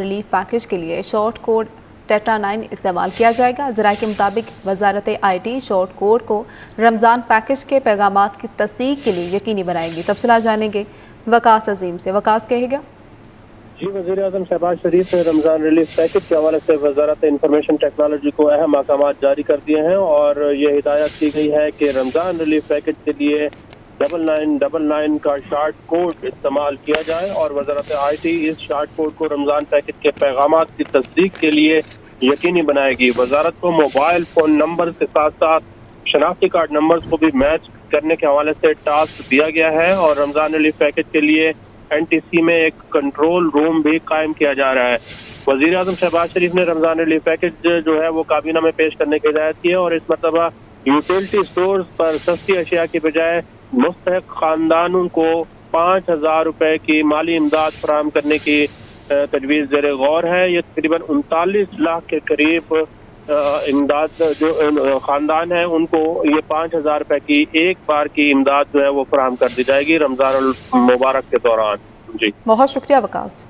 Relief package کے لیے short code theta 9 استعمال کیا جائے گا۔ ذرائع کے مطابق وزارت آئی ٹی شارٹ کوڈ کو رمضان پیکج کے پیغامات کی تصدیق کے لیے یقینی بنائے گی۔ تفصیلات جانیں گے وقاص عظیم سے۔ وقاص کہے گا جی، وزیر اعظم شہباز شریف نے رمضان ریلیف پیکج کے حوالے سے وزارت انفارمیشن ٹیکنالوجی کو اہم احکامات جاری کر دیے ہیں اور یہ ہدایت کی گئی ہے کہ رمضان ریلیف پیکج کے لیے 9999 کا شارٹ کوڈ استعمال کیا جائے اور وزارت آئی ٹی اس شارٹ کوڈ کو رمضان پیکج کے پیغامات کی تصدیق کے لیے یقینی بنائے گی۔ وزارت کو موبائل فون نمبر کے ساتھ ساتھ شناختی کارڈ نمبرز کو بھی میچ کرنے کے حوالے سے ٹاسک دیا گیا ہے اور رمضان ریلیف پیکج کے لیے این ٹی سی میں ایک کنٹرول روم بھی قائم کیا جا رہا ہے۔ وزیر اعظم شہباز شریف نے رمضان ریلیف پیکج جو ہے وہ کابینہ میں پیش کرنے کی ہدایت کی ہے اور اس مرتبہ یوٹیلٹی سٹورز پر سستی اشیاء کی بجائے مستحق خاندانوں کو 5000 روپے کی مالی امداد فراہم کرنے کی تجویز زیر غور ہے۔ یہ تقریباً 39 لاکھ کے قریب امداد جو خاندان ہیں ان کو یہ 5000 روپے کی ایک بار کی امداد جو ہے وہ فراہم کر دی جائے گی رمضان المبارک کے دوران۔ جی، بہت شکریہ وقاص۔